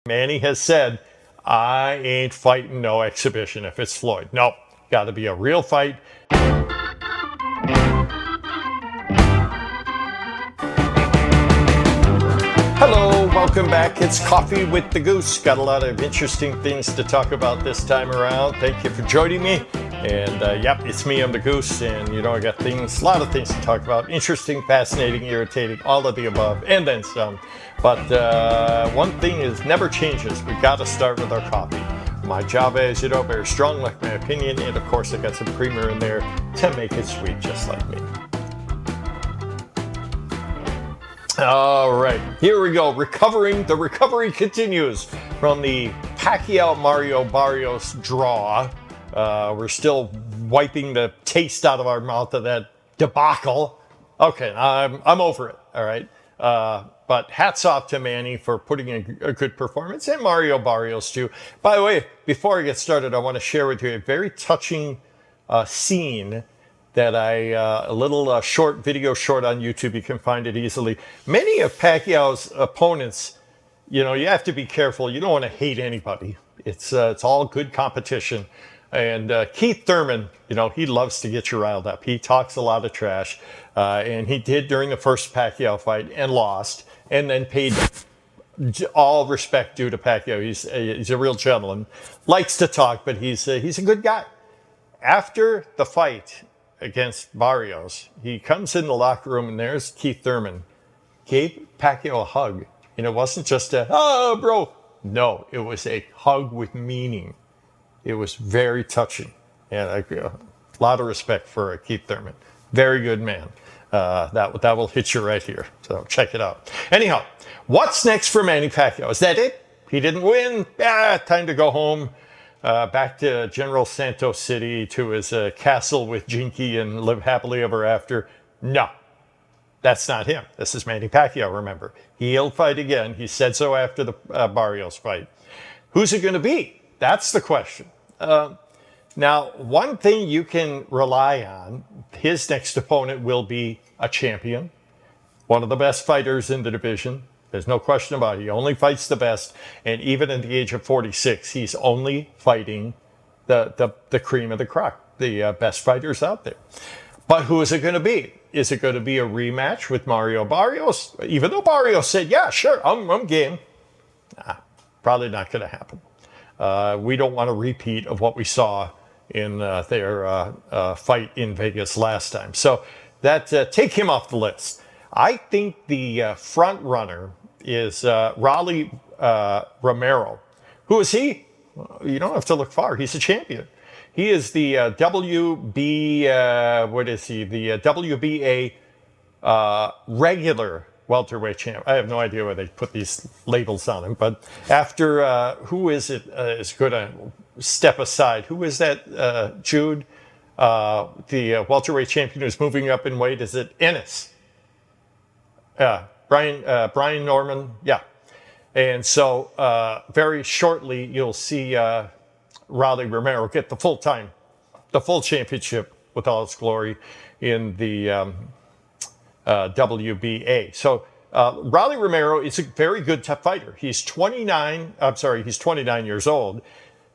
Manny has said, I ain't fighting no exhibition if it's Floyd. Nope, got to be a real fight. Hello, welcome back. It's Coffee with the Goose. Got a lot of interesting things to talk about this time around. Thank you for joining me. And yep, it's me, I'm the Goose. And you know, I got a lot of things to talk about. Interesting, fascinating, irritating, all of the above, and then some. But one thing is never changes. We got to start with our coffee. My Java, as you know, very strong, like my opinion. And of course, I got some creamer in there to make it sweet, just like me. All right, here we go. The recovery continues from the Pacquiao-Mario Barios draw. We're still wiping the taste out of our mouth of that debacle. Okay, I'm over it, all right? But hats off to Manny for putting in a good performance, and Mario Barrios too. By the way, before I get started, I want to share with you a very touching scene that a little short video short on YouTube. You can find it easily. Many of Pacquiao's opponents, you know, you have to be careful. You don't want to hate anybody. It's all good competition. And Keith Thurman, you know, he loves to get you riled up. He talks a lot of trash, and he did during the first Pacquiao fight and lost, and then paid all respect due to Pacquiao. He's a real gentleman, likes to talk, but he's a good guy. After the fight against Barios, he comes in the locker room, and there's Keith Thurman. Gave Pacquiao a hug, and it wasn't just a, oh, bro. No, it was a hug with meaning. It was very touching, and a lot of respect for Keith Thurman. Very good man. That will hit you right here, so check it out. Anyhow, what's next for Manny Pacquiao? Is that it? He didn't win? Time to go home. Back to General Santos City, to his castle with Jinky, and live happily ever after. No, that's not him. This is Manny Pacquiao, remember. He'll fight again. He said so after the Barios fight. Who's it going to be? That's the question. Now, one thing you can rely on, his next opponent will be a champion, one of the best fighters in the division. There's no question about it. He only fights the best, and even at the age of 46, he's only fighting the cream of the crop, the best fighters out there. But who is it going to be? Is it going to be a rematch with Mario Barrios? Even though Barrios said, yeah, sure, I'm game. Probably not going to happen. We don't want a repeat of what we saw in their fight in Vegas last time. So that take him off the list. I think the front runner is ROLLY Romero. Who is he? You don't have to look far. He's a champion. He is the WBA regular welterweight champ. I have no idea where they put these labels on him. But after, who is it is going to step aside? Who is that, Jude? The welterweight champion who's moving up in weight. Is it Ennis? Brian Norman, yeah. And so very shortly you'll see ROLLY Romero get the full championship with all its glory in the WBA. So ROLLY Romero is a very good fighter. He's 29 years old,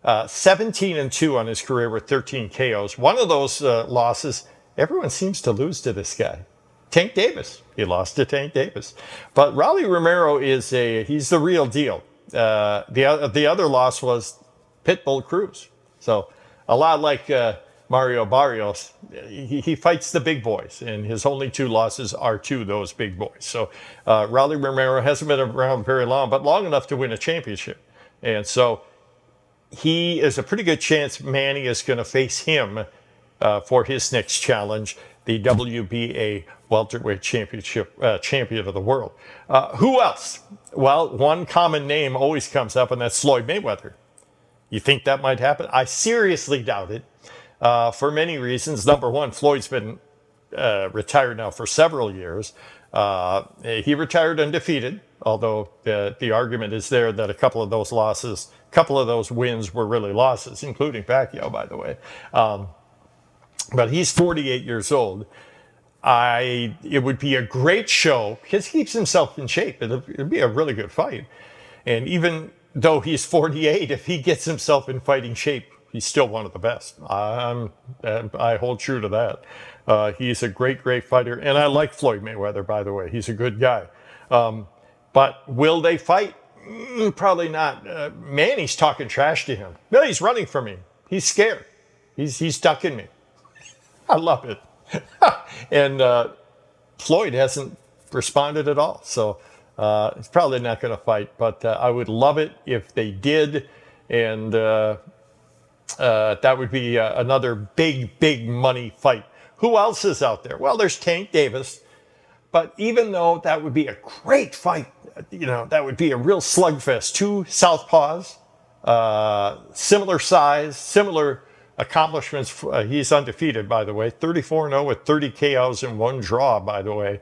17-2 on his career with 13 KOs. One of those losses, everyone seems to lose to this guy. Tank Davis. He lost to Tank Davis. But ROLLY Romero he's the real deal. The other loss was Pitbull Cruz. So a lot like Mario Barrios, he fights the big boys, and his only two losses are to those big boys. So ROLLY Romero hasn't been around very long, but long enough to win a championship. And so he is a pretty good chance Manny is going to face him for his next challenge, the WBA welterweight championship champion of the world. Who else? Well, one common name always comes up, and that's Floyd Mayweather. You think that might happen? I seriously doubt it for many reasons. Number one, Floyd's been retired now for several years. He retired undefeated, although the argument is there that a couple of those wins were really losses, including Pacquiao, by the way. But he's 48 years old. It would be a great show because he keeps himself in shape. It'd be a really good fight. And even though he's 48, if he gets himself in fighting shape, he's still one of the best. I hold true to that. He's a great, great fighter. And I like Floyd Mayweather, by the way. He's a good guy. But will they fight? Probably not. Manny's talking trash to him. No, he's running from me. He's scared. He's ducking me. I love it. And Floyd hasn't responded at all. So he's probably not going to fight. But I would love it if they did. And that would be another big, big money fight. Who else is out there? Well, there's Tank Davis. But even though that would be a great fight, that would be a real slugfest. Two southpaws, similar size, similar accomplishments. He's undefeated, by the way. 34-0 with 30 KOs and 1 draw, by the way.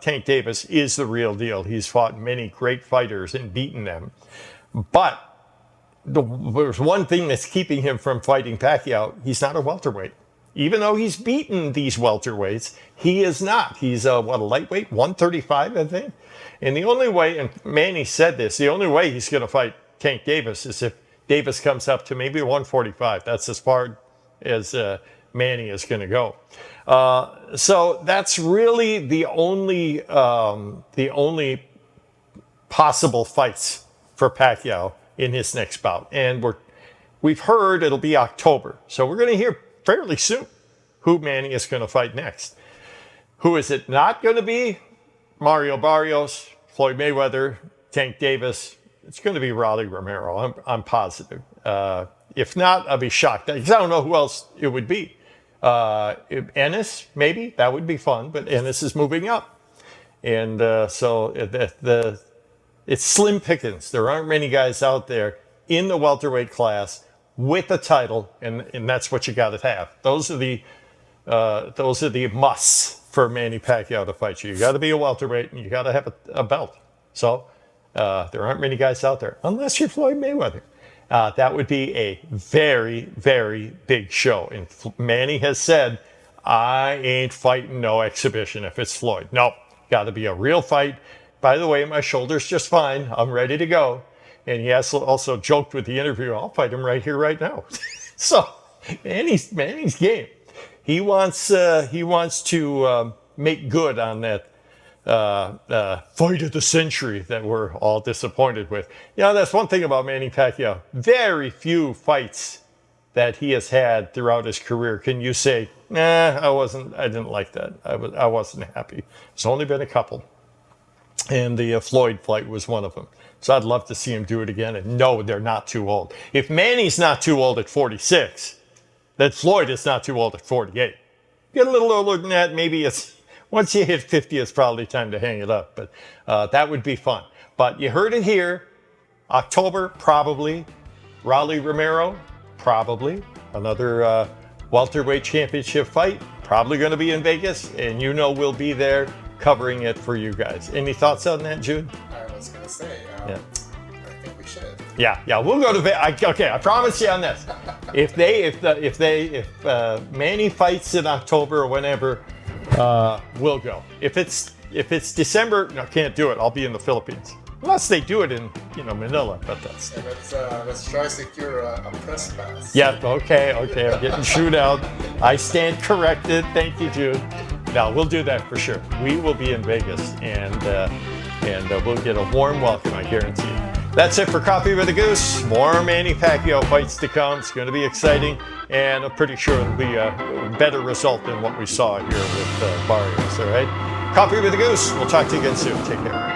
Tank Davis is the real deal. He's fought many great fighters and beaten them. But there's one thing that's keeping him from fighting Pacquiao. He's not a welterweight. Even though he's beaten these welterweights, he is not. He's a lightweight, 135, I think. And the only way, and Manny said this, the only way he's going to fight Tank Davis is if Davis comes up to maybe 145. That's as far as Manny is going to go. So that's really the only possible fights for Pacquiao in his next bout. And we've heard it'll be October. So we're going to hear fairly soon who Manny is going to fight next. Who is it not going to be? Mario Barios, Floyd Mayweather, Tank Davis. It's going to be Rolly Romero. I'm positive. If not, I'll be shocked. Because I don't know who else it would be. Ennis, maybe. That would be fun. But Ennis is moving up. And so it's slim pickings. There aren't many guys out there in the welterweight class with a title, and that's what you got to have. Those are the musts for Manny Pacquiao to fight you. You got to be a welterweight, and you got to have a belt. So there aren't many guys out there, unless you're Floyd Mayweather. That would be a very, very big show. And Manny has said, I ain't fighting no exhibition if it's Floyd. Nope, got to be a real fight. By the way, my shoulder's just fine. I'm ready to go. And he also joked with the interviewer, I'll fight him right here, right now. So Manny's game. He wants to make good on that fight of the century that we're all disappointed with. That's one thing about Manny Pacquiao. Very few fights that he has had throughout his career can you say, I didn't like that. I wasn't happy. It's only been a couple. And the Floyd fight was one of them. So I'd love to see him do it again. And no, they're not too old. If Manny's not too old at 46, then Floyd is not too old at 48. Get a little older than that, maybe once you hit 50, it's probably time to hang it up. But that would be fun. But you heard it here. October, probably. Rolly Romero, probably. Another welterweight championship fight. Probably going to be in Vegas. And we'll be there covering it for you guys. Any thoughts on that, Jude? I was going to say, I think we should. Yeah, we'll go to Vegas. Okay, I promise you on this. If Manny fights in October or whenever, we'll go. If it's December, no, can't do it. I'll be in the Philippines. Unless they do it in Manila, but that's. Let's try to secure a press pass. Yeah. Okay. I'm getting chewed out. I stand corrected. Thank you, Jude. No, we'll do that for sure. We will be in Vegas, and we'll get a warm welcome, I guarantee you. That's it for Coffee with the Goose. More Manny Pacquiao fights to come. It's going to be exciting, and I'm pretty sure it'll be a better result than what we saw here with Barios. All right? Coffee with the Goose. We'll talk to you again soon. Take care.